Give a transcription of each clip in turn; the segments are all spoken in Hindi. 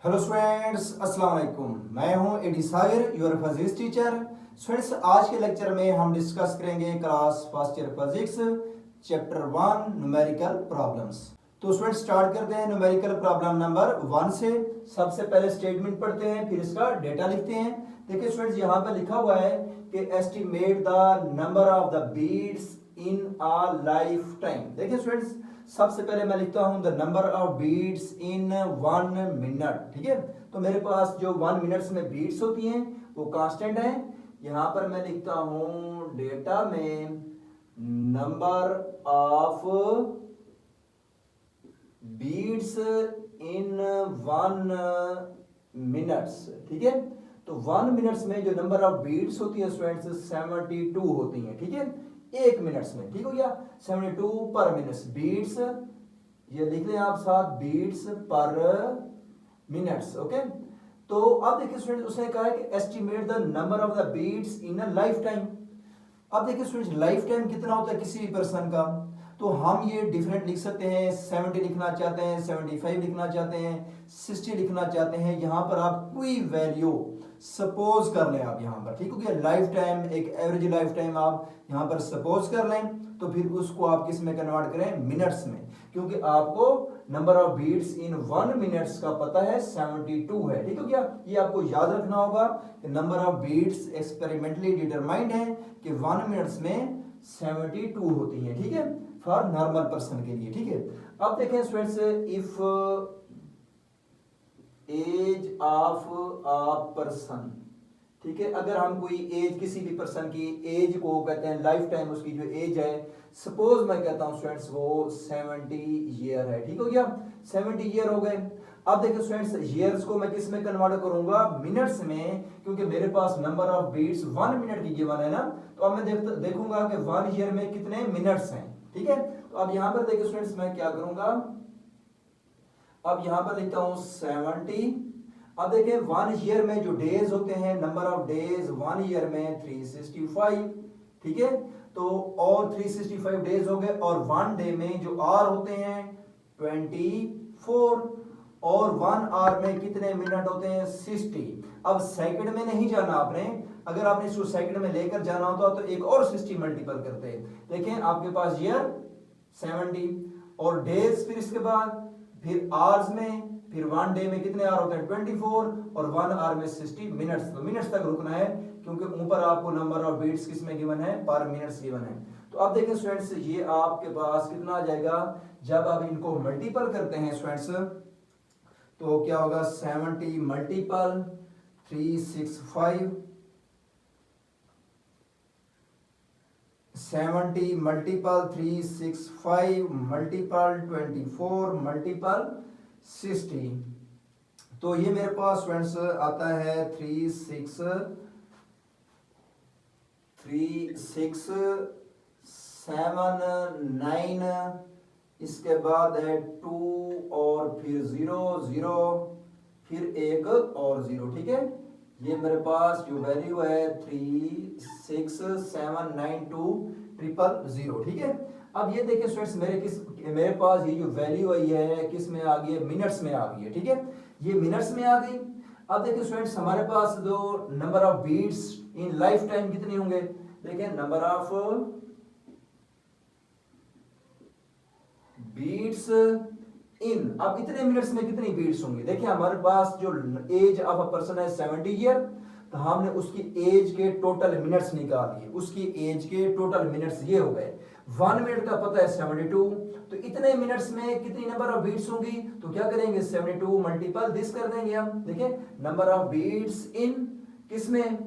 हेलो स्टूडेंट्स, अस्सलाम वालेकुम। मैं हूं Adi Sahir, your physics teacher. Students, आज के लेक्चर में हम डिस्कस करेंगे class first year physics chapter 1 numerical problems. तो स्टूडेंट्स स्टार्ट करते हैं न्यूमेरिकल प्रॉब्लम नंबर 1 से। सबसे पहले स्टेटमेंट पढ़ते हैं, फिर इसका डेटा लिखते हैं। देखिए स्टूडेंट्स, यहाँ पर लिखा हुआ है कि estimate the number of the beats in a life time. देखिए स्टूडेंट्स, सबसे पहले मैं लिखता हूं the number of beats in 1 minute. ठीक है, तो मेरे पास जो 1 मिनट्स में बीट्स होती हैं वो कांस्टेंट है। यहां पर मैं लिखता हूं डेटा में number of beats in 1 minutes. ठीक है, तो 1 मिनट्स में जो नंबर ऑफ बीट्स होती है स्टूडेंट्स 72 होती हैं। ठीक है, 1 मिनट्स में। ठीक हो गया, 72 पर मिनट्स बीट्स, ये लिख लें आप साथ, बीट्स पर मिनट्स। ओके, तो अब देखिए स्टूडेंट, उसने कहा है कि estimate the number of the beats in a life time. अब देखिए स्टूडेंट, लाइफ टाइम कितना होता है किसी भी पर्सन का, तो हम ये डिफरेंट लिख सकते हैं। 70 लिखना चाहते हैं, 75 लिखना चाहते हैं, 60 लिखना चाहते हैं। यहां पर आप कोई वैल्यू सपोज कर लें आप यहां पर। ठीक हो गया, लाइफ टाइम, एक एवरेज लाइफ टाइम आप यहां पर सपोज कर लें, तो फिर उसको आप किस में कन्वर्ट करें, मिनट्स में, क्योंकि आपको number of beats in 1 minutes का पता है 72 है। ठीक हो गया, ये आपको याद रखना होगा कि number of beats experimentally determined है कि 1 मिनट्स में 72 होती हैं। ठीक है, फॉर नॉर्मल पर्सन के लिए। ठीक है, अब देखें students, if age of a person. ठीक है, अगर हम कोई एज, किसी भी पर्सन की एज को कहते हैं लाइफ टाइम, उसकी जो एज है, सपोज मैं कहता हूं स्टूडेंट्स वो 70 ईयर है। ठीक हो गया, 70 ईयर हो गए। अब देखिए स्टूडेंट्स, ईयर्स को मैं किस में कन्वर्ट करूंगा, मिनट्स में, क्योंकि मेरे पास नंबर ऑफ बीट्स 1 मिनट की गिवन है ना। तो अब मैं देखूंगा कि 1 ईयर में कितने मिनट्स हैं। ठीक है, तो अब यहां पर देखिए स्टूडेंट्स, मैं क्या करूंगा, अब यहां पर लिखता हूं 70। अब देखिए 1 ईयर में जो डेज होते हैं, नंबर ऑफ डेज 1 ईयर में 365। ठीक है, तो और 365 डेज हो गए, और 1 डे में जो आवर होते हैं 24, और 1 आवर में कितने मिनट होते हैं 60। अब सेकंड में नहीं जाना आपने, अगर आपने इसको सेकंड में लेकर जाना होता तो एक और 60 मल्टीपल करते। देखें आपके पास ईयर 70 और डेज, फिर इसके बाद फिर आवर्स में, फिर 1 डे में कितने आवर होते हैं 24, और 1 आवर में 60 मिनट्स। तो मिनट्स तक रुकना है, क्योंकि ऊपर आपको नंबर ऑफ बीट्स किस में गिवन है, पर मिनट्स गिवन है। तो अब देखें स्टूडेंट्स, ये आपके पास कितना आ जाएगा, जब आप इनको मल्टीपल करते हैं स्टूडेंट्स, तो क्या होगा, 70 मल्टीपल 365, 70 मल्टीपल 365 मल्टीपल 24 मल्टीपल 60। तो ये मेरे पास स्टूडेंट्स आता है 3679। इसके बाद है 2 और फिर 0 0, फिर एक और 0। ठीक है, ये मेरे पास जो वैल्यू है 3679200। ठीक है, अब ये देखिए स्टूडेंट्स, मेरे पास ये जो वैल्यू आई है किस में आ गई है, मिनट्स में आ गई है। ठीक है, ये मिनट्स में आ गई। अब देखिए स्टूडेंट्स, हमारे पास जो number of beats in life time कितने होंगे, देखिए नंबर ऑफ बीट्स इन, अब इतने मिनट्स में कितनी बीट्स होंगी। देखिए हमारे पास जो एज ऑफ अ पर्सन है 70 ईयर, तो हमने उसकी एज के टोटल मिनट्स निकाल लिए, उसकी एज के टोटल मिनट्स ये हो गए। 1 मिनट का पता है 72, तो इतने मिनट्स में कितनी नंबर ऑफ बीट्स होंगी, तो क्या करेंगे 72 मल्टीपल दिस कर देंगे हम। देखिए नंबर ऑफ बीट्स इन किसमें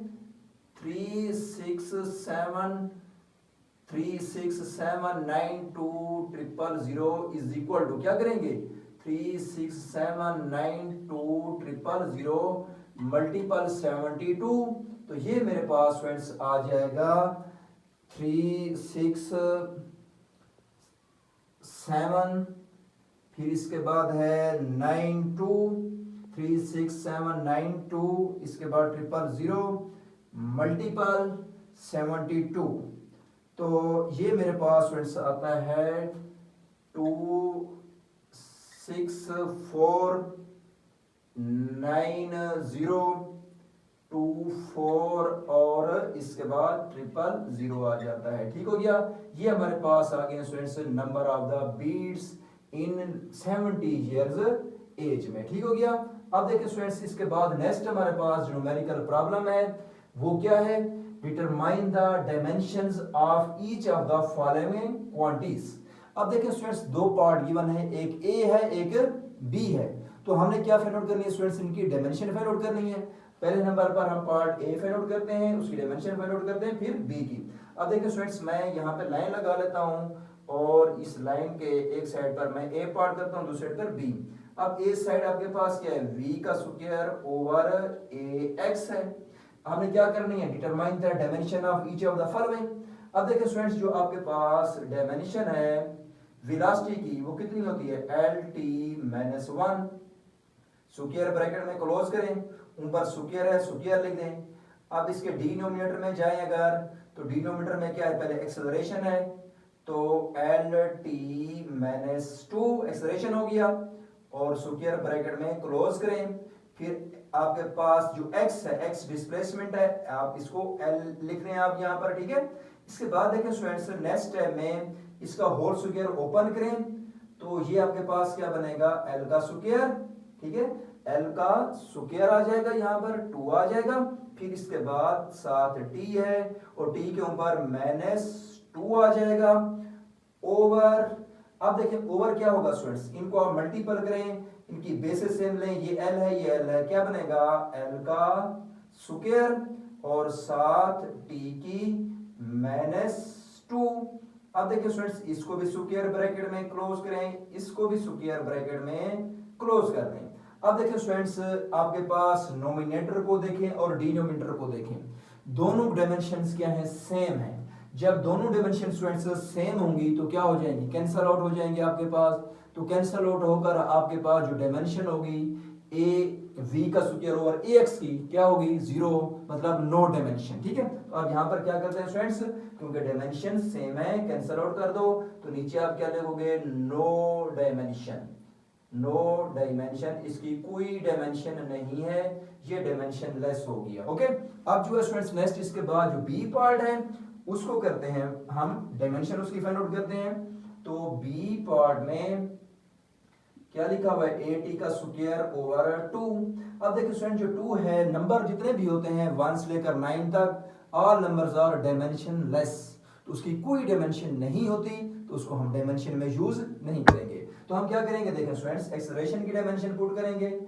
3679200 इज इक्वल टू क्या करेंगे 3679200 मल्टीपल 72। तो ये मेरे पास फ्रेंड्स आ जाएगा 367, फिर इसके बाद है 92, 36792, इसके बाद 000 मल्टीपल 72। तो ये मेरे पास फ्रेंड्स आता है 2649 9024 और इसके बाद 000 आ जाता है। ठीक हो गया। ये हमारे पास आ गए students number of the beats in 70 years age में। ठीक हो गया। अब देखिए स्टूडेंट्स इसके बाद नेक्स्ट हमारे पास जो न्यूमेरिकल प्रॉब्लम है वो क्या है, determine the dimensions of each of the following quantities. अब देखिए स्टूडेंट्स दो पार्ट गिवन है, एक ए है एक बी है। तो हमने क्या फाइंड आउट करनी है स्टूडेंट्स, इनकी डायमेंशन फाइंड आउट करनी है। पहले नंबर पर हम पार्ट ए फाइंड आउट करते हैं, उसकी डायमेंशन फाइंड आउट करते हैं, फिर बी की। अब देखिए स्टूडेंट्स मैं यहाँ पे लाइन लगा लेता हूँ और इस लाइन के एक साइड पर मैं ए पार्ट करता हूँ, दूसरी साइड पर बी। अब ए साइड आपके पास क्या है, v का स्क्वायर ओवर ए एक्स है। हमने क्या करनी है, determine the dimension of each of the following. अब देखिए स्टूडेंट्स जो आपके पास डायमेंशन है वेलोसिटी की वो कितनी होती है, lt-1, स्क्वायर ब्रैकेट में क्लोज करें, ऊपर स्क्वायर है स्क्वायर लिख दें। अब इसके डिनोमिनेटर में जाएं अगर, तो डिनोमिनेटर में क्या है, पहले एक्सेलरेशन है तो lt-2 एक्सेलरेशन हो गया और स्क्वायर ब्रैकेट में क्लोज करें। फिर आपके पास जो x है, x डिस्प्लेसमेंट है, आप इसको l लिख रहे हैं आप यहाँ पर। ठीक है। इसके बाद देखें स्टूडेंट्स नेक्स्ट स्टेप में इसका होल स्क्वायर ओपन करें तो ये आपके पास क्या बनेगा, l का स्क्वायर। ठीक है, l का स्क्वायर आ जाएगा, यहाँ पर 2 आ जाएगा। फिर इसके बाद साथ t है और t के ऊपर -2 आ जाएगा ओवर। अब देखिए ओवर क्या होगा स्टूडेंट्स, इनको आप मल्टीपल करें, इनकी बेसिस सेम लें, ये l है ये l है, क्या बनेगा l का स्क्वायर और साथ t की -2। अब देखिए स्टूडेंट्स इसको भी स्क्वायर ब्रैकेट में क्लोज करें, इसको भी स्क्वायर ब्रैकेट में क्लोज कर दें। अब देखिए स्टूडेंट्स आपके पास नोमिनेटर को देखें और डिनोमिनेटर को देखें, दोनों डायमेंशंस क्या हैं, सेम है। जब दोनों डायमेंशन स्टूडेंट्स सेम होंगी तो क्या हो जाएंगी, कैंसल आउट हो जाएंगे आपके पास। तो कैंसल आउट होकर आपके पास जो डायमेंशन होगी ए v का स्क्वायर ओवर ए एक्स की क्या होगी, 0, मतलब नो डायमेंशन। ठीक है। तो अब यहाँ पर क्या करते हैं स्टूडेंट्स, क्योंकि डायमेंशन सेम है कैंसल आउट कर दो, तो नीचे आप क्या लिखोगे, नो डायमेंशन। नो डायमेंशन, इसकी कोई डायमेंशन नहीं है, ये डायमेंशन लेस हो गया। ओके। अब जो है स्टूडेंट्स नेक्स्ट इसके बाद जो बी पार्ट है उसको करते हैं हम, डायमेंशन उसकी फाइंड आउट करते हैं। तो बी पार्ट में क्या लिखा हुआ है, at का स्क्वायर ओवर 2। अब देखिए स्टूडेंट जो 2 है, नंबर जितने भी होते हैं 1 से लेकर 9 तक, all numbers are dimensionless, तो उसकी कोई डायमेंशन नहीं होती तो उसको हम डायमेंशन में यूज नहीं करेंगे। तो हम क्या करेंगे, देखें स्टूडेंट्स एक्सेलरेशन की डायमेंशन पुट करेंगे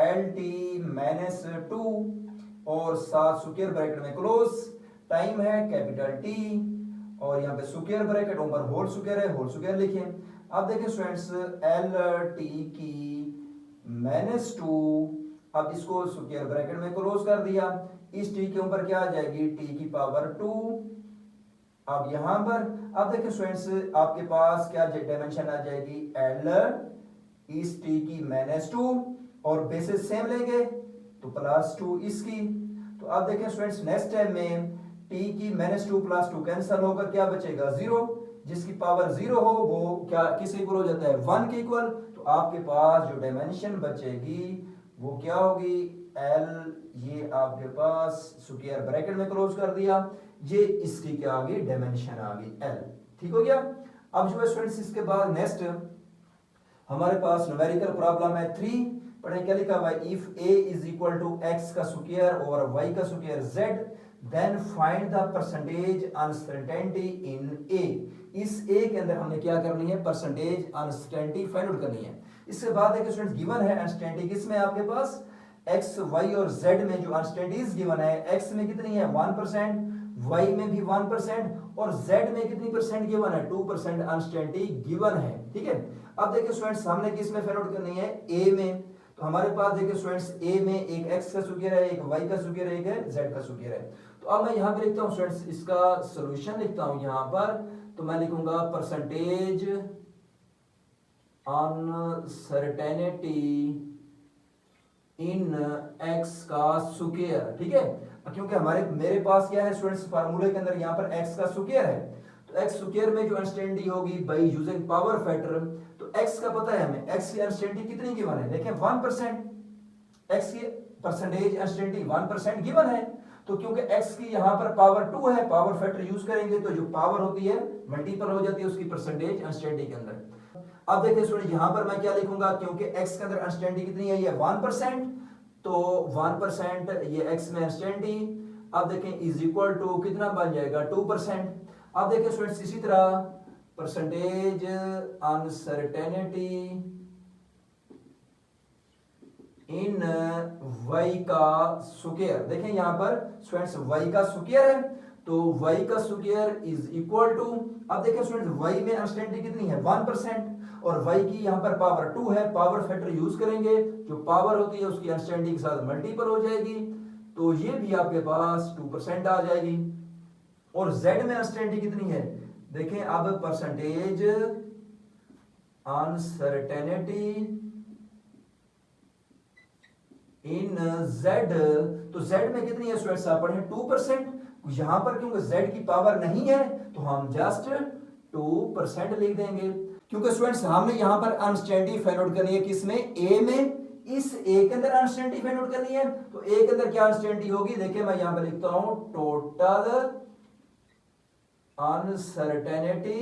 lt-2 और साथ स्क्वायर ब्रैकेट में क्लोज, टाइम है कैपिटल T और यहाँ पे स्क्वायर ब्रैकेट ऊपर होल स्क्वायर है, होल स्क्वायर लिखें। अब देखिए स्टूडेंट्स lt की -2, अब इसको स्क्वायर ब्रैकेट में क्लोज कर दिया, इस t के ऊपर क्या आ जाएगी, t की पावर 2। अब यहां पर अब देखिए स्टूडेंट्स आपके पास क्या डायमेंशन आ जाएगी, l इस t की -2 और बेसिस सेम लेंगे तो +2 इसकी। तो अब देखिए स्टूडेंट्स नेक्स्ट टाइम में t की -2 +2 कैंसिल होकर क्या बचेगा, 0, जिसकी पावर 0 हो वो क्या किस इक्वल हो जाता है, 1 के इक्वल। तो आपके पास जो डायमेंशन बचेगी वो क्या होगी, l, ये आपके पास स्क्वायर ब्रैकेट में क्लोज कर दिया, ये इसकी क्या आ गई, डायमेंशन आ गई l। ठीक हो गया। अब जो है स्टूडेंट्स इसके बाद नेक्स्ट हमारे पास न्यूमेरिकल प्रॉब्लम है 3, पढ़ें क्या लिखा हुआ है, if a is equal to x का स्क्वायर ओवर y का square z then find the percentage uncertainty in a। इस a के अंदर हमने क्या करनी है, परसेंटेज अनसर्टेनिटी फाइंड आउट करनी है। इसके बाद एक स्टूडेंट्स गिवन है अनसर्टेनिटी किसमें, आपके पास x y और z में जो अनसर्टेनिटीज गिवन है, x में कितनी है 1%, y में भी 1% और z में कितनी परसेंट गिवन है, 2% अनसर्टेनिटी गिवन है। ठीक है। अब देखिए स्टूडेंट्स हमने किसमें फाइंड आउट करनी है, a में। तो हमारे पास देखिए स्टूडेंट्स a में एक x का स्क्वायर है, एक y का स्क्वायर है, एक है z का स्क्वायर है। तो अब मैं यहाँ पे लिखता हूँ स्टूडेंट्स, इसका सॉल्यूशन लिखता हूँ यहाँ पर, तो मैं लिखूंगा परसेंटेज अनसर्टेनिटी इन x का स्क्वायर। ठीक है, क्योंकि मेरे पास क्या है स्टूडेंट्स, फार्मूले के अंदर यहाँ पर x का स्क्वायर है, तो x स्क्वायर में जो अनसर्टेनिटी होगी बाय यूजिंग पावर फैक्टर, तो x का पता है हमें, x की अनसर्टेनिटी कितनी गिवन है, देखें 1%, x की परसेंटेज अनसर्टेनिटी 1% गिवन है, तो क्योंकि x की यहां पर पावर 2 है, पावर फैक्टर यूज करेंगे तो जो पावर होती है मल्टीपल हो जाती है उसकी परसेंटेज अनसर्टेनिटी के अंदर। अब देखिए स्टूडेंट यहां पर मैं क्या लिखूंगा, क्योंकि x के अंदर अनसर्टेनिटी कितनी है, ये 1%, तो 1% ये x में अनसर्टेनिटी, अब देखें इज इक्वल टू कितना बन जाएगा 2%। अब देखिए स्टूडेंट्स इसी तरह परसेंटेज अनसर्टेनिटी इन y का स्क्वायर, देखें यहां पर स्टूडेंट्स y का स्क्वायर है, तो y का स्क्वायर इज इक्वल टू, अब देखिए स्टूडेंट्स y में अनसर्टेनिटी कितनी है 1% और y की यहां पर पावर 2 है, पावर फैक्टर यूज करेंगे, जो पावर होती है उसकी अनसर्टेनिटी के साथ मल्टीपल हो जाएगी, तो ये भी आपके पास 2% आ जाएगी। और z में अनसर्टेनिटी कितनी है, देखें अब परसेंटेज अनसर्टेनिटी इन z, तो z में कितनी है स्टूडेंट्स आप पढ़ें 2%, यहां पर क्योंकि z की पावर नहीं है तो हम जस्ट 2% लिख देंगे, क्योंकि स्टूडेंट्स हमने यहां पर अनसर्टेनिटी फाइंड आउट करनी है किसमें, a में, इस a के अंदर अनसर्टेनिटी फाइंड आउट करनी है, तो a के अंदर क्या अनसर्टेनिटी होगी, देखिए मैं यहां पर लिखता हूं टोटल अनसर्टेनिटी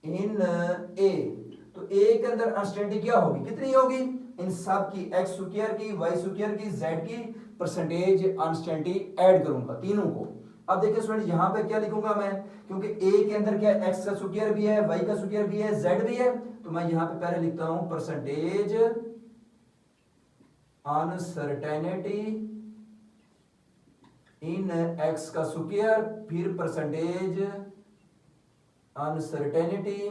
इन a, तो a के अंदर अनसर्टेनिटी क्या होगी, कितनी होगी, इन सब की x स्क्वायर की, y स्क्वायर की, z की परसेंटेज अनसर्टेनिटी ऐड करूंगा तीनों को। अब देखिए स्टूडेंट यहां पे क्या लिखूंगा मैं, क्योंकि a के अंदर क्या x का स्क्वायर भी है, y का स्क्वायर भी है, z भी है, तो मैं यहां पे पहले लिखता हूं परसेंटेज अनसर्टेनिटी इन x का स्क्वायर, फिर परसेंटेज अनसर्टेनिटी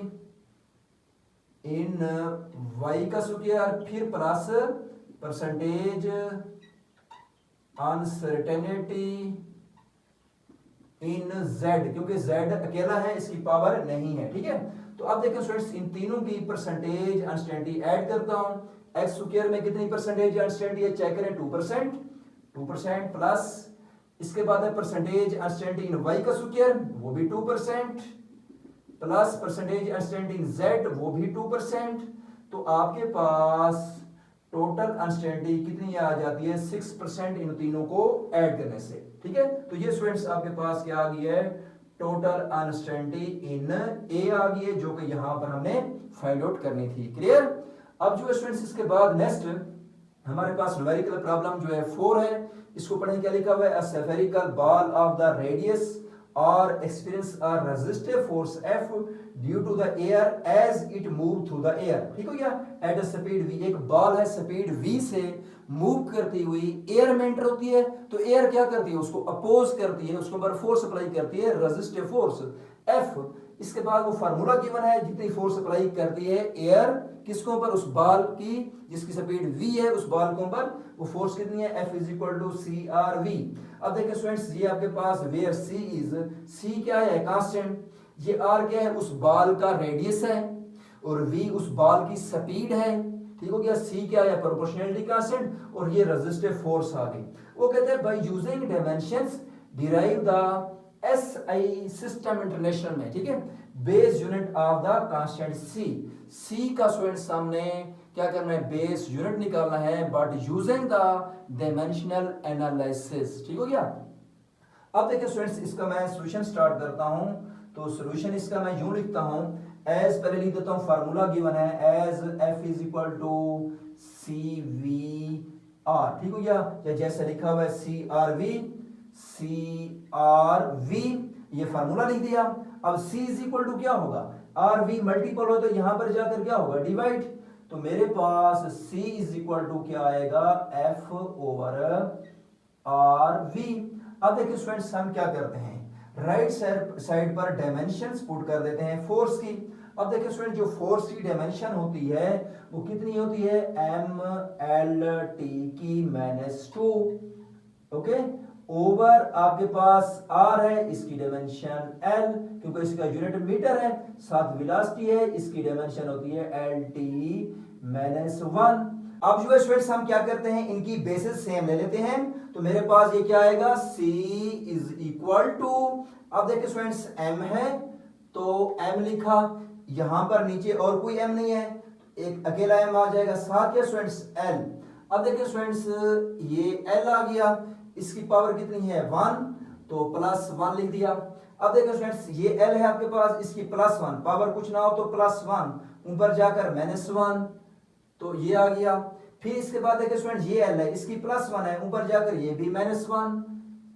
इन y का स्क्वायर, फिर प्लस परसेंटेज अनसर्टेनिटी इन z, क्योंकि z अकेला है इसकी पावर नहीं है, ठीक है। तो अब देखिए स्टूडेंट्स इन तीनों की परसेंटेज अनसर्टेनिटी ऐड करता हूं, x स्क्वायर में कितनी परसेंटेज अनसर्टेनिटी है चेक करें 2% प्लस इसके बाद है परसेंटेज अनसर्टेनिटी इन y का स्क्वायर वो भी 2% प्लस परसेंटेज अनसर्टेनिटी इन z वो भी 2%, तो आपके पास टोटल अनसर्टेनिटी कितनी आ जाती है 6% इन तीनों को ऐड करने से, ठीक है। तो ये स्टूडेंट्स आपके पास क्या आ गई है, टोटल अनसर्टेनिटी इन a आ गई है, जो कि यहां पर हमने फाइंड आउट करनी थी, क्लियर। अब जो स्टूडेंट्स इसके बाद नेक्स्ट हमारे पास न्यूमेरिकल प्रॉब्लम जो है 4 है, इसको पढ़ें क्या लिखा हुआ है, a spherical ball of the radius or experience a resistive force F due to the air as it move through the air, ठीक हो गया। at a speed v, एक बॉल है स्पीड v से मूव करती हुई एयर में एंटर होती है, तो एयर क्या करती है उसको अपोज करती है, उसके ऊपर फोर्स अप्लाई करती है रेजिस्टिव फोर्स F। इसके बाद वो फार्मूला गिवन है, जितनी फोर्स अप्लाई करती है एयर किसके ऊपर, उस बॉल की जिसकी स्पीड v है उस बॉल के ऊपर, वो फोर्स कितनी है F is equal to C R V. अब देखिए स्टूडेंट्स ये आपके पास वेयर c इज, c क्या है कांस्टेंट, ये r क्या है उस बॉल का रेडियस है, और v उस बॉल की स्पीड है, ठीक हो गया। c क्या है प्रोपोर्शनलिटी कांस्टेंट, और ये रेजिस्टिव फोर्स आ गई। वो कहते हैं by using dimensions derive the SI system international में, ठीक है, base unit of the constant c का स्टूडेंट सामने क्या करना है, बेस यूनिट निकालना है, but using the dimensional analysis, ठीक हो गया। अब देखिए स्टूडेंट्स इसका मैं सॉल्यूशन स्टार्ट करता हूं, तो सॉल्यूशन इसका मैं यूं लिखता हूं, एज पहले लिख देता हूं फार्मूला गिवन है as F is equal to CVR, ठीक हो गया, या जैसे लिखा हुआ है CRV, ये फार्मूला लिख दिया। अब C इज इक्वल टू क्या होगा, RV मल्टीपल हो तो यहां पर जाकर क्या होगा डिवाइड, तो मेरे पास C इज इक्वल टू क्या आएगा F ओवर RV। अब देखिए स्टूडेंट्स हम क्या करते हैं, राइट साइड पर डायमेंशंस पुट कर देते हैं फोर्स की। अब देखिए स्टूडेंट जो फोर्स की डायमेंशन होती है वो कितनी होती है MLT की -2, ओके, ओवर आपके पास R है, इसकी डायमेंशन L, क्योंकि इसका यूनिट मीटर है, साथ वेलोसिटी है, इसकी डायमेंशन होती है LT -1। अब जो स्टूडेंट्स हम क्या करते हैं, इनकी बेसिस सेम ले लेते हैं, तो मेरे पास ये क्या आएगा C इज इक्वल टू, अब देखिए स्टूडेंट्स M है तो M लिखा, यहां पर नीचे और कोई M नहीं है, एक अकेला M आ जाएगा, साथ क्या स्टूडेंट्स L। अब देखिए स्टूडेंट्स, ये एल आ गया, इसकी पावर कितनी है 1, तो प्लस 1 लिख दिया। अब देखिए स्टूडेंट्स, ये एल है आपके पास, इसकी प्लस 1, पावर कुछ ना हो तो प्लस 1, ऊपर जाकर -1, तो ये आ गया। फिर इसके बाद देखिए स्टूडेंट्स, ये एल है, इसकी प्लस 1 है, ऊपर जाकर ये भी -1,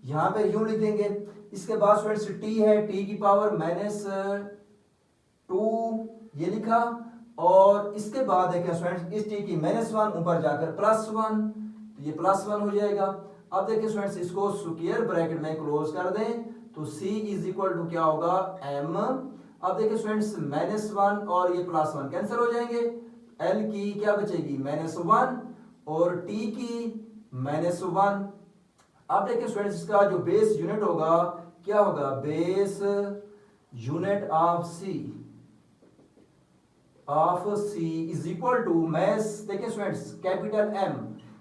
यहां पे यूं लिख देंगे। इसके बाद स्टूडेंट्स टी है, टी की पावर -2, ये लिखा। और इसके बाद देखिए स्टूडेंट्स, इस टी की -1, ऊपर जाकर +1, तो ये +1 हो जाएगा। अब देखिए स्टूडेंट्स, इसको स्क्वायर ब्रैकेट में क्लोज कर दें तो c इज इक्वल टू क्या होगा m। अब देखिए स्टूडेंट्स, -1 और ये +1 कैंसिल हो जाएंगे, l की क्या बचेगी -1 और t की -1। अब देखिए स्टूडेंट्स, इसका जो बेस यूनिट होगा क्या होगा, base unit of c is equal to mass. देखिए स्टूडेंट्स, कैपिटल M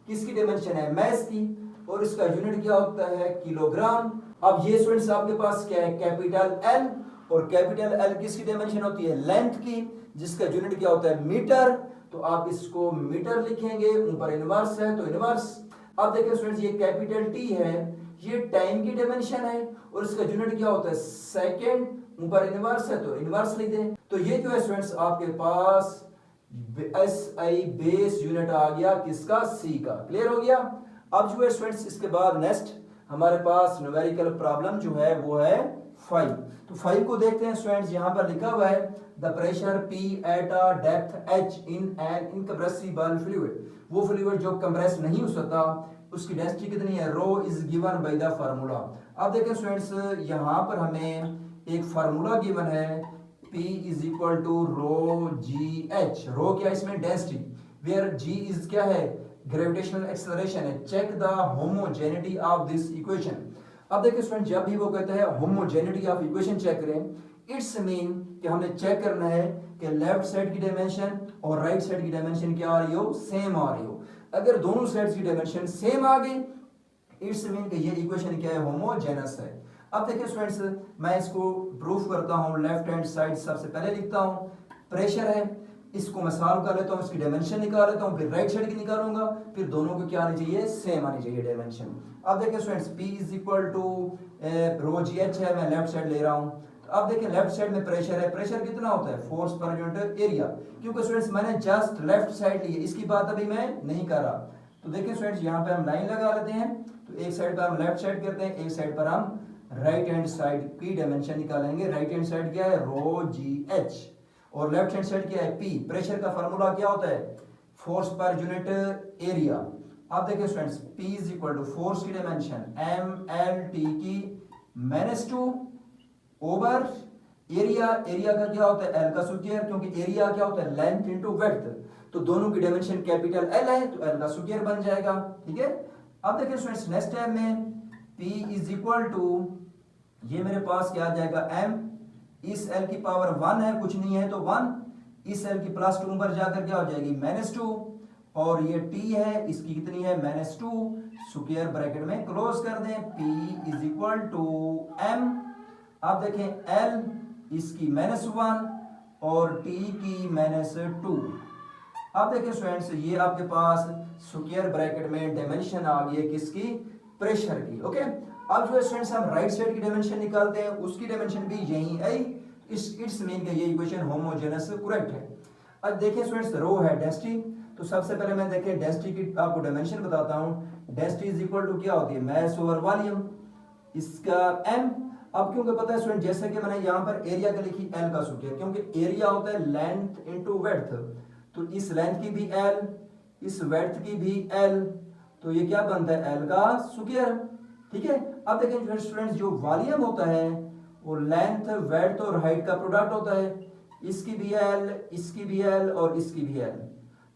किसकी डायमेंशन है, मैस की, और इसका यूनिट क्या होता है, किलोग्राम। अब ये स्टूडेंट्स आपके पास क्या है, कैपिटल L, और कैपिटल L किसकी डायमेंशन होती है, लेंथ की, जिसका यूनिट क्या होता है, मीटर। तो आप इसको मीटर लिखेंगे, ऊपर इनवर्स है तो इनवर्स। अब देखिए स्टूडेंट्स, ये कैपिटल T है, ये टाइम की डायमेंशन है, और इसका यूनिट क्या होता है, सेकंड, ऊपर इनवर्स है तो इनवर्स लिख दें। तो ये जो है स्टूडेंट्स आपके पास SI बेस यूनिट आ गया किसका, C का। क्लियर हो गया। अब जो है स्टूडेंट्स, इसके बाद नेक्स्ट हमारे पास न्यूमेरिकल प्रॉब्लम जो है वो है 5। तो 5 को देखते हैं स्टूडेंट्स, यहां पर लिखा हुआ है the pressure P at a depth H in an incompressible fluid. वो फ्लूइड जो कंप्रेस नहीं हो सकता, उसकी डेंसिटी कितनी है, rho is given by the formula. अब देखिए स्टूडेंट्स, यहां पर हमें एक फार्मूला गिवन है, P is equal to rho ji h. Rho क्या इसमें, डेंसिटी, वेयर G इज क्या है, ग्रेविटेशनल एक्सेलरेशन है। Check the homogeneity of this equation. अब देखिए स्टूडेंट, जब भी वो कहते हैं होमोजेनिटी ऑफ इक्वेशन चेक करें, इट्स मीन कि हमने चेक करना है कि लेफ्ट साइड की डायमेंशन और राइट साइड की डायमेंशन क्या आ रही हो, सेम आ रही हो। अगर दोनों साइड्स की डायमेंशन सेम आ गई, इट्स मीन कि ये इक्वेशन क्या है, होमोजेनस है। अब देखिए स्टूडेंट्स, मैं इसको प्रूफ करता हूं। लेफ्ट हैंड साइड सबसे पहले लिखता हूं, प्रेशर है, इसको मैं सॉल्व कर लेता हूं, इसकी डायमेंशन निकाल लेता हूं, फिर राइट साइड की निकालूंगा, फिर दोनों को क्या आनी चाहिए, सेम आनी चाहिए डायमेंशन। अब देखिए students, P is equal to rho ji H है, मैं लेफ्ट साइड ले रहा हूं। तो अब देखिए लेफ्ट साइड में प्रेशर है, प्रेशर कितना होता है, फोर्स पर यूनिट एरिया। क्योंकि स्टूडेंट्स मैंने जस्ट लेफ्ट साइड ली है, इसकी बात अभी मैं नहीं कर रहा। तो देखिए स्टूडेंट्स, यहाँ पे हम लाइन लगा लेते हैं। तो एक साइड पर हम लेफ्ट साइड करते हैं, एक साइड पर हम राइट हैंड साइड की डायमेंशन निकालेंगे। राइट हैंड साइड क्या है, रो जी एच, और लेफ्ट हैंड साइड क्या है, P। प्रेशर का फार्मूला क्या होता है, फोर्स पर यूनिट एरिया। अब देखिए students, P is equal to force की डायमेंशन MLT की -2 ओवर एरिया। एरिया का क्या होता है, L का स्क्वायर, क्योंकि एरिया क्या होता है, लेंथ इनटू विड्थ। तो दोनों की डायमेंशन कैपिटल L है, तो L का स्क्वायर बन जाएगा। ठीक है। अब देखिए स्टूडेंट्स, नेक्स्ट स्टेप में P इज इक्वल टू, ये मेरे पास क्या आ जाएगा, M, इस L की पावर 1 है, कुछ नहीं है तो 1, इस L की +2 पर जाकर क्या हो जाएगी, -2, और ये T है, इसकी कितनी है, -2, स्क्वायर ब्रैकेट में क्लोज कर दें। P is equal to M। अब देखें L, इसकी -1 और T की -2। अब देखिए स्टूडेंट्स, ये आपके पास स्क्वायर ब्रैकेट में डायमेंशन आ गई है किसकी, प्रेशर की। ओके। अब जो स्टूडेंट्स हम राइट साइड की डायमेंशन निकालते हैं, उसकी डायमेंशन भी यही आई। इट्स मीन कि ये इक्वेशन होमोजेनस करेक्ट है। अब देखिए स्टूडेंट्स, रो है डेंसिटी। तो सबसे पहले मैं देखें डेंसिटी की आपको डायमेंशन बताता हूं। डेंसिटी इज इक्वल टू क्या होती है, मास ओवर वॉल्यूम, इसका m। अब क्योंकि पता है स्टूडेंट, जैसे कि मैंने यहां पर एरिया का लिखी L का स्क्वायर, क्योंकि एरिया होता है लेंथ इनटू विड्थ। तो इस लेंथ की भी L, इस विड्थ की भी L, तो ये क्या बनता है, L का स्क्वायर। ठीक है। अब देखें स्टूडेंट्स, जो वॉल्यूम होता है वो लेंथ, विड्थ और हाइट का प्रोडक्ट होता है। इसकी भी L, इसकी भी L और इसकी भी L।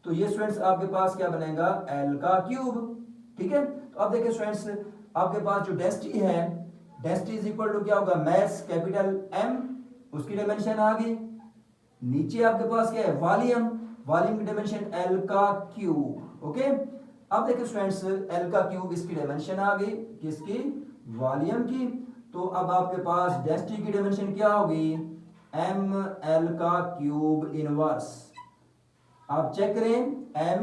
तो ये स्टूडेंट्स आपके पास क्या बनेगा, L का क्यूब। ठीक है। तो अब देखिए स्टूडेंट्स, आपके पास जो डेंसिटी है, डेंसिटी इज इक्वल टू क्या होगा, मास कैपिटल M, उसकी डायमेंशन आ गई। नीचे आपके पास क्या है, वॉल्यूम, वॉल्यूम की डायमेंशन L का क्यूब। ओके। अब देखिए स्टूडेंट्स, L का क्यूब, इसकी डायमेंशन आ गई किसकी, वॉल्यूम की। तो अब आपके पास डेंसिटी की डायमेंशन क्या होगी, ML का क्यूब इनवर्स। आप चेक करें, M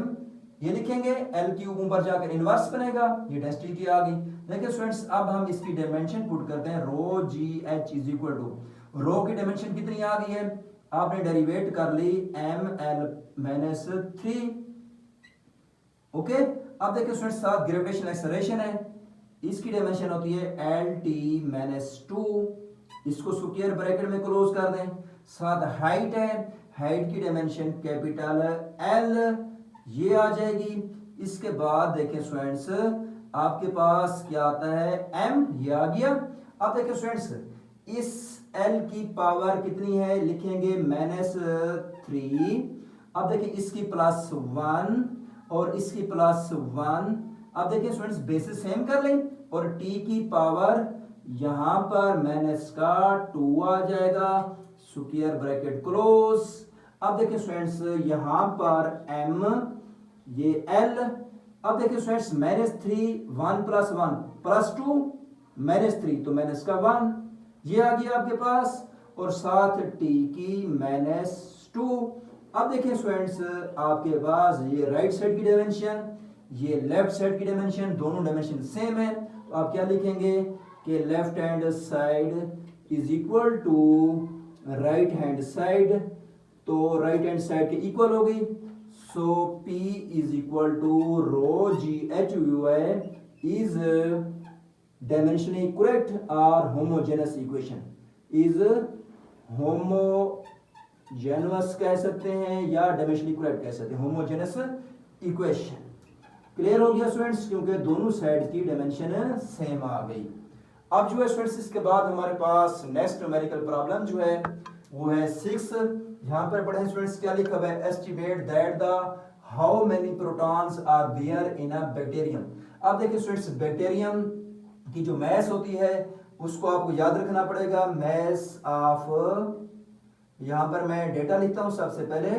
ये लिखेंगे एल क्यूब ऊपर जाकर इनवर्स बनेगा, ये डेंसिटी की आ गई। देखिए स्टूडेंट्स अब हम इसकी डायमेंशन पुट करते हैं, rho ji h is equal to rho की डायमेंशन कितनी आ गई है, आपने डेरिवेट कर ली एम एल माइनस 3। ओके, अब देखिए स्टूडेंट्स साथ ग्रेविटेशनल एक्सेलरेशन है, इसकी डायमेंशन होती है एल टी माइनस 2, इसको स्क्वायर ब्रैकेट में क्लोज कर दें। साथ हाइट है, हाइट की डायमेंशन कैपिटल एल, ये आ जाएगी। इसके बाद देखें स्टूडेंट्स आपके पास क्या आता है एम, ये आ गया। अब देखें स्टूडेंट्स इस एल की पावर कितनी है, लिखेंगे -3। अब देखिए इसकी +1 और इसकी +1। अब देखिए स्टूडेंट्स बेसिस सेम कर लें और t की पावर यहां पर -2 आ जाएगा, स्क्वायर ब्रैकेट क्लोज। अब देखिए स्टूडेंट्स यहां पर m, ये l। अब देखिए स्टूडेंट्स -3 1 + 1 +2 -3 तो -1, ये आ गया आपके पास, और साथ t की -2। अब देखिए स्टूडेंट्स आपके पास ये राइट साइड की डायमेंशन, ये लेफ्ट साइड की डायमेंशन, दोनों डायमेंशन सेम है, तो आप क्या लिखेंगे कि left hand side is equal to right hand side, तो राइट हैंड साइड के इक्वल हो गई। So P is equal to rho ji H u है इज डायमेंशनली करेक्ट और होमोजेनस इक्वेशन, इज होमोजेनस कह सकते हैं या डायमेंशनली करेक्ट कह सकते हैं, होमोजेनस इक्वेशन। क्लियर हो गया स्टूडेंट्स, क्योंकि दोनों साइड की डायमेंशन सेम आ गई। अब जो है स्टूडेंट्स इसके बाद हमारे पास नेक्स्ट न्यूमेरिकल प्रॉब्लम जो है वो है 6। यहां पर पढ़ें स्टूडेंट्स क्या लिखा हुआ है, estimate that the how many protons are there in a bacterium. अब देखिए स्टूडेंट्स बैक्टीरियम की जो मैस होती है उसको आपको याद रखना पड़ेगा, मैस ऑफ, यहां पर मैं डेटा लिखता हूं सबसे पहले,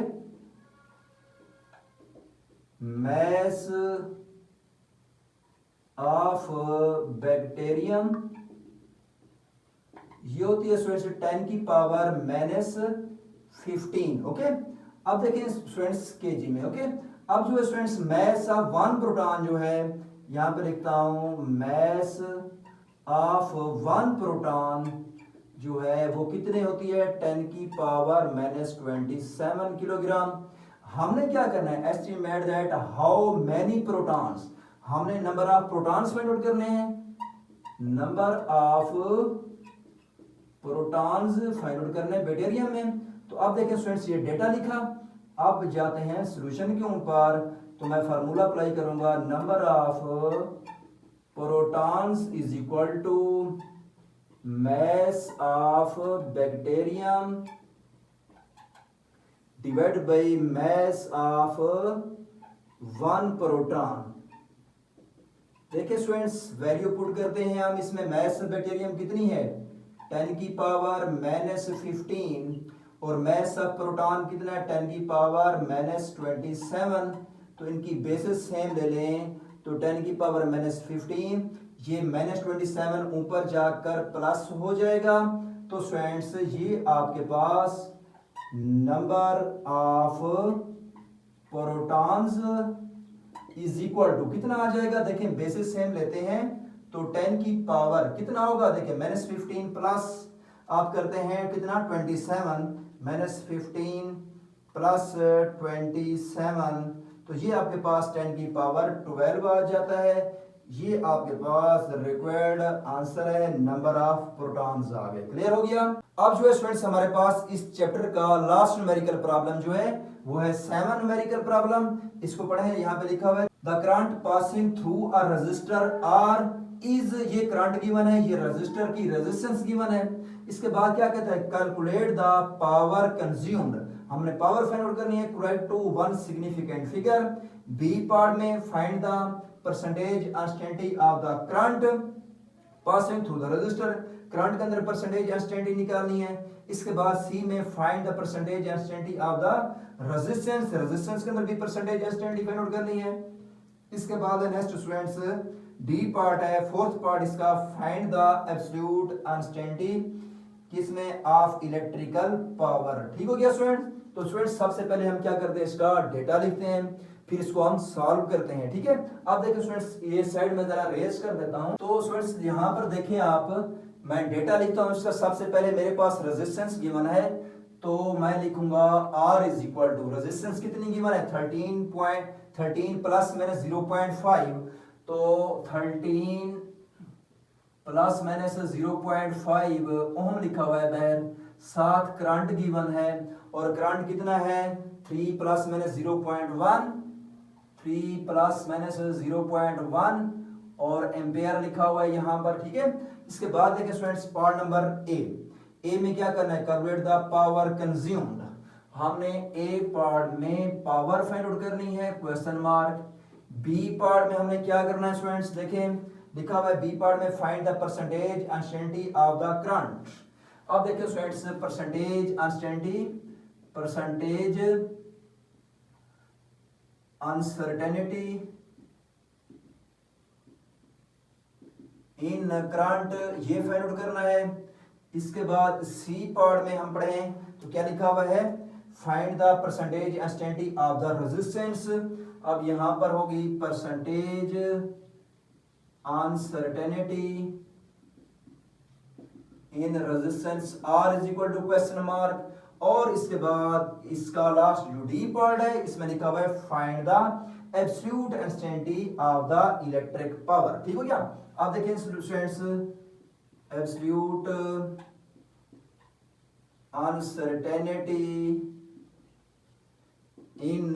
मैस ऑफ बैक्टीरियम ये होती है स्टूडेंट्स 10 की पावर -15। ओके, अब देखिए स्टूडेंट्स केजी में। ओके, अब जो है students mass of one proton जो है, यहां पे लिखता हूं मैस ऑफ वन प्रोटॉन जो है वो कितने होती है 10 की पावर -27 किलोग्राम। हमने क्या करना है, estimate that how many protons, हमने number of protons find out करने हैं, number of protons find out करने हैं बैक्टीरियम में। तो अब देखें स्टूडेंट्स ये डेटा लिखा, अब जाते हैं सॉल्यूशन के ऊपर, तो मैं फार्मूला अप्लाई करूंगा, number of protons is equal to mass of bacterium divided by mass of one proton। देखिए स्टूडेंट्स वैल्यू पुट करते हैं हम इसमें, मैस बैक्टीरियम कितनी है 10 की पावर -15 और मैस ऑफ प्रोटॉन कितना है 10 की पावर -27, तो इनकी बेसिस सेम ले लें, तो 10 की पावर -15 ये -27 ऊपर जाकर प्लस हो जाएगा, तो स्टूडेंट्स ये आपके पास number of protons is equal to कितना आ जाएगा, देखें बेसिस सेम लेते हैं, तो 10 की पावर कितना होगा, देखें -15 प्लस आप करते हैं कितना 27, -15 प्लस 27, तो ये आपके पास 10 की पावर 12 आ जाता है। ये आपके पास रिक्वायर्ड आंसर है, नंबर ऑफ प्रोटॉन्स आ गए। क्लियर हो गया। अब जो है स्टूडेंट्स हमारे पास इस चैप्टर का लास्ट न्यूमेरिकल प्रॉब्लम जो है वो है 7 न्यूमेरिकल प्रॉब्लम। इसको पढ़े, यहाँ पे लिखा हुआ है the current passing through a resistor R is, ये करंट गिवन है, ये रजिस्टर की रेजिस्टेंस गिवन है। इसके बाद क्या कहता है, कैलकुलेट द पावर कंज्यूम्ड, हमने पावर फाइंड आउट करनी है, correct to one significant figure. B part में find the percentage uncertainty of the current passing through the resistor, current के अंदर परसेंटेज अनस्टेंटी निकालनी है। इसके बाद सी में find the percentage uncertainty of the resistance, resistance के अंदर भी परसेंटेज अनस्टेंटी फाइंड आउट करनी है। इसके बाद नेक्स्ट स्टूडेंट्स डी पार्ट है, फोर्थ पार्ट इसका, फाइंड द एब्सोल्यूट अनस्टेंटी किसमें ऑफ इलेक्ट्रिकल पावर। ठीक हो गया स्टूडेंट। तो स्टूडेंट सबसे पहले हम क्या करते हैं, इसका डेटा लिखते हैं। फिर इसको हम सॉल्व करते हैं, ठीक है। अब देखिए स्टूडेंट्स, ये साइड में जरा रेस कर देता हूं। तो स्टूडेंट्स यहाँ पर देखें आप, मैं डेटा लिखता हूं इसका। सबसे पहले मेरे पास रेजिस्टेंस गिवन है, तो मैं लिखूंगा R is equal to, resistance कितनी गिवन है 13 प्लस मैंने 0.5, तो 13 प्लस मैंने से 0.5 ओम लिखा हुआ है बहन। 7 करंट गिवन है, और करंट कितना है 3 प्लस मैंने 0.1, 3 प्लस मैंने से 0.1, और एम्पेयर लिखा हुआ है यहाँ पर, ठीक है। इसके बाद देखिए स्टूडेंट्स, पार्ट नंबर ए में क्या करना है, कैलकुलेट द पावर कंज्यूम्ड। हमने ए पार्ट में पावर फाइंड आउट करनी है, क्वेश्चन मार्क। बी पार्ट में हमने क्या करना है स्टूडेंट्स, देखें लिखा हुआ है बी पार्ट में, find the percentage uncertainty of the current. अब देखिए students, percentage uncertainty, percentage uncertainty in current, ये फाइंड आउट करना है। इसके बाद सी पार्ट में हम पढ़े तो क्या लिखा हुआ है, find the percentage uncertainty of the resistance. अब यहां पर होगी percentage uncertainty in resistance R is equal to question mark. और इसके बाद इसका लास्ट जो डी पार्ट है, इसमें लिखा हुआ है find the absolute uncertainty of the electric power, ठीक हो गया। अब देखिए स्टूडेंट्स, एब्सोल्यूट अनसर्टेनिटी इन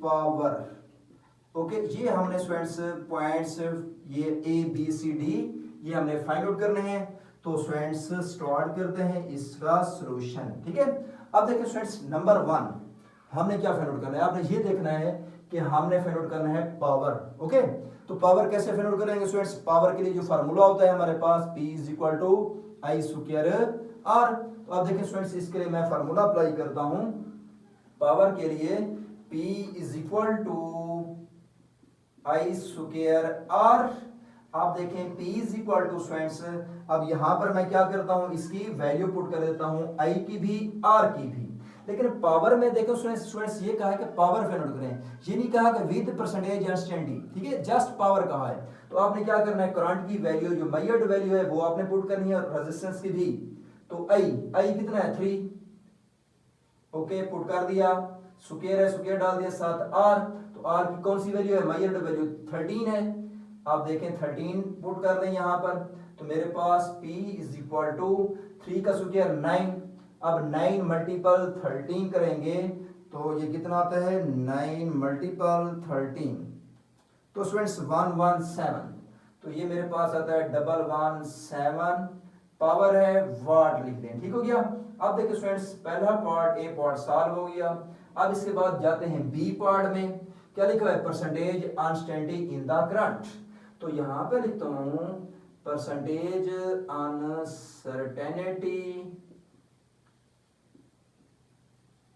पावर, ओके। ये हमने स्टूडेंट्स पॉइंट्स, ये ए बी सी डी, ये हमने फाइंड आउट करने हैं। तो स्टूडेंट्स स्टार्ट करते हैं इसका सॉल्यूशन, ठीक है। अब देखिए स्टूडेंट्स, नंबर 1 हमने क्या फाइंड आउट करना है, आपने ये देखना है कि हमने फाइंड आउट करना है पावर, ओके। तो पावर कैसे फाइंड आउट करेंगे स्टूडेंट्स, पावर के लिए जो फार्मूला होता है हमारे पास, P is equal to I square R। तो अब देखिए स्टूडेंट्स, इसके लिए मैं फार्मूला अप्लाई करता हूं पावर के लिए, P is equal to I square R। आप देखें P is equal to students, अब यहां पर मैं क्या करता हूं, इसकी वैल्यू पुट कर देता हूं, I की भी R की भी। लेकिन पावर में देखो स्टूडेंट्स, ये कहा है कि पावर फाइंड आउट करें, ये नहीं कहा कि विद परसेंटेज अनसर्टेनिटी, ठीक है, जस्ट पावर कहा है। तो आपने क्या करना है, करंट की वैल्यू जो मेजर्ड वैल्यू है वो आपने पुट करनी है, रेजिस्टेंस की भी। तो आई कितना है 3, ओके, पुट कर दिया, स्क्वायर है स्क्वायर डाल दिया, साथ R। तो R की कौन सी वैल्यू है, मेजर्ड वैल्यू 13 है। आप देखें 13 पुट कर दें यहां पर, तो मेरे पास P इज इक्वल टू 3 का स्क्वायर 9। अब 9 मल्टीपल 13 करेंगे तो ये कितना आता है, 9 मल्टीपल 13, तो स्टूडेंट्स 117। तो ये मेरे पास आता है 117, पावर है वाट लिख दें, ठीक हो गया। अब देखिए स्टूडेंट्स, पहला पार्ट ए पार्ट सॉल्व हो गया। अब इसके बाद जाते हैं बी पार्ट में, क्या लिखा है, percentage uncertainty in the current. तो यहां पे लिखता हूं percentage uncertainty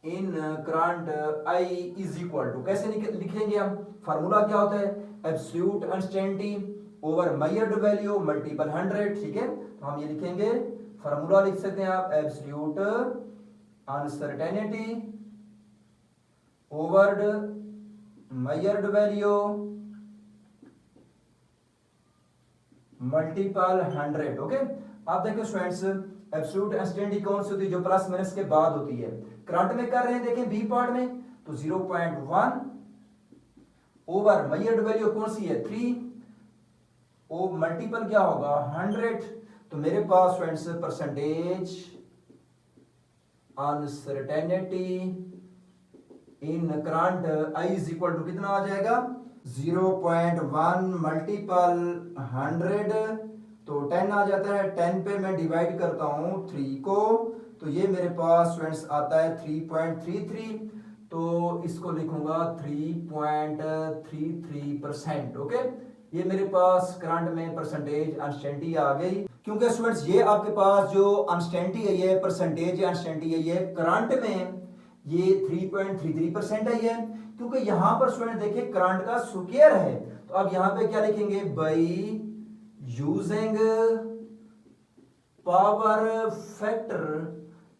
in current I is equal to, कैसे लिखेंगे हम, फार्मूला क्या होता है, absolute uncertainty over measured value multiple 100, ठीक है। तो हम ये लिखेंगे, फार्मूला लिख सकते हैं आप, absolute uncertainty over measured value multiple 100, okay. आप देखिए स्टूडेंट्स, एब्सोल्यूट अनसर्टेनिटी कौन सी होती है, जो प्लस माइनस के बाद होती है। करंट में कर रहे हैं, देखें बी पार्ट में, तो 0.1 ओवर मेजर्ड वैल्यू कौन सी है 3, ओ मल्टीपल क्या होगा 100। तो मेरे पास students percentage uncertainty in current I is equal to कितना आ जाएगा, 0.1 मल्टीपल 100, तो 10 आ जाता है। 10 पे मैं डिवाइड करता हूं 3 को, तो ये मेरे पास स्टूडेंट्स आता है 3.33, तो इसको लिखूंगा 3.33%, ओके। ये मेरे पास करंट में परसेंटेज अनसर्टेनिटी आ गई। क्योंकि स्टूडेंट्स ये आपके पास जो अनसर्टेनिटी है, ये परसेंटेज अनसर्टेनिटी है, ये करंट में ये 3.33% है ये, क्योंकि यहां पर स्टूडेंट देखिए करंट का स्क्वायर है। तो अब यहां पे क्या लिखेंगे, बाय यूजिंग पावर फैक्टर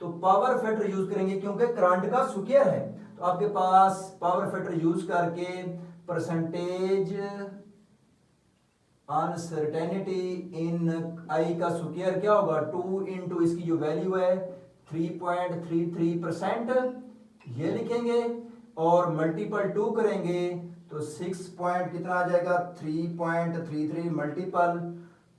तो पावर फैक्टर यूज करेंगे क्योंकि करंट का स्क्वायर है। तो आपके पास पावर फैक्टर यूज करके परसेंटेज अनसर्टेनिटी इन आई का स्क्वायर क्या होगा 2 इंटू इसकी जो वैल्यू है 3.33% ये लिखेंगे और मल्टीपल 2 करेंगे तो 6 पॉइंट कितना आ जाएगा 3.33 मल्टीपल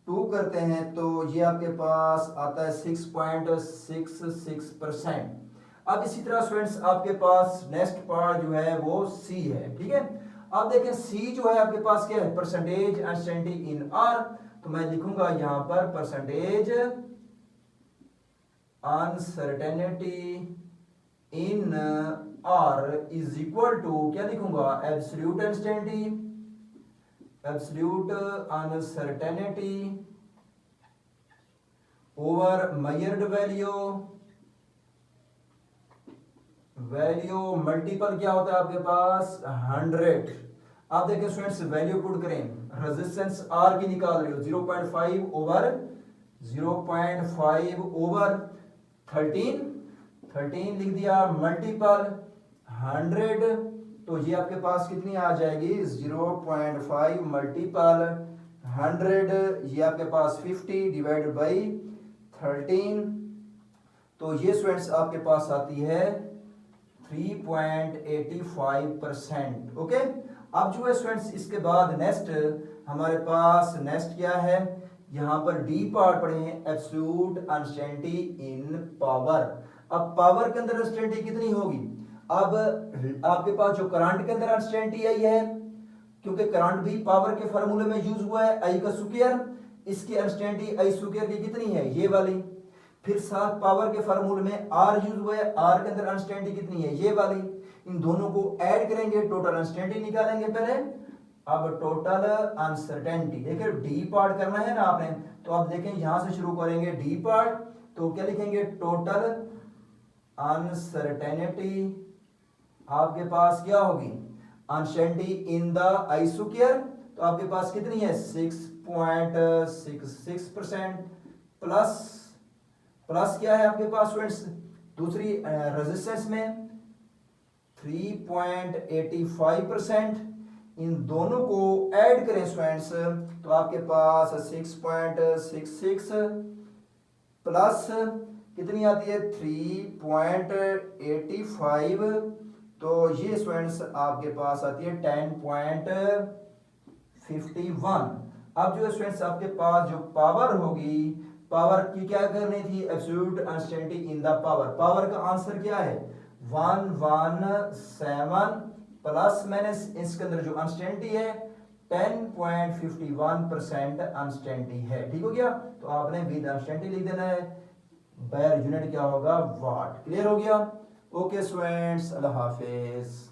2 करते हैं तो ये आपके पास आता है 6.66%। अब इसी तरह स्टूडेंट्स आपके पास नेक्स्ट पार्ट जो है वो सी है, ठीक है। अब देखें सी जो है आपके पास क्या है परसेंटेज अनसर्टेनिटी इन आर, तो मैं लिखूंगा यहां पर percentage uncertainty in R is equal to क्या लिखूंगा absolute uncertainty, absolute uncertainty over measured value, value multiple क्या होता है आपके पास 100। आप देखिए स्टूडेंट्स वैल्यू पुट करें, रेजिस्टेंस आर की निकाल रहे हो 0.5 ओवर 0.5 ओवर 13 लिख दिया मल्टीपल 100, तो ये आपके पास कितनी आ जाएगी 0.5 मल्टीपल 100, ये आपके पास 50 डिवाइडेड बाई 13, तो ये स्टूडेंट्स आपके पास आती है 3.85%। ओके, अब जो है स्टूडेंट्स इसके बाद नेक्स्ट हमारे पास नेक्स्ट क्या है, यहां पर डी पार्ट पढ़े हैं एब्सोल्यूट अनसर्टेनिटी इन पावर। अब पावर के अंदर अनसर्टेनिटी कितनी होगी, अब आपके पास जो करंट के अंदर अनसर्टेनिटी आई है क्योंकि करंट भी पावर के फार्मूले में यूज हुआ है आई का स्क्वायर, इसकी अनसर्टेनिटी आई स्क्वायर की कितनी है ये वाली, फिर साथ पावर के फार्मूले में आर यूज हुआ है, आर के अंदर अनसर्टेनिटी कितनी है ये वाली, इन दोनों को ऐड करेंगे टोटल अनसर्टेनिटी निकालेंगे पहले। अब टोटल अनसर्टेनिटी देखिए डी पार्ट करना है ना आपने, तो आप देखें यहां से शुरू करेंगे डी पार्ट, तो क्या लिखेंगे टोटल अनसर्टेनिटी आपके पास क्या होगी uncertainty in the I square, तो आपके पास कितनी है 6.66% प्लस क्या है आपके पास स्टूडेंट्स दूसरी रेजिस्टेंस में 3.85%, इन दोनों को ऐड करें स्टूडेंट्स तो आपके पास 6.66 प्लस कितनी आती है 3.85, तो ये स्टूडेंट्स आपके पास आती है 10.51। अब जो स्टूडेंट्स आपके पास जो पावर होगी, पावर की क्या करनी थी absolute uncertainty in the power, power का आंसर क्या है 117 प्लस माइनस इसके अंदर जो अनसर्टेनिटी है 10.51% अनसर्टेनिटी है, ठीक हो गया। तो आपने विद अनसर्टेनिटी लिख देना है, बायर यूनिट क्या होगा वाट, क्लियर हो गया। ओके स्टूडेंट्स, अल्लाह हाफिज।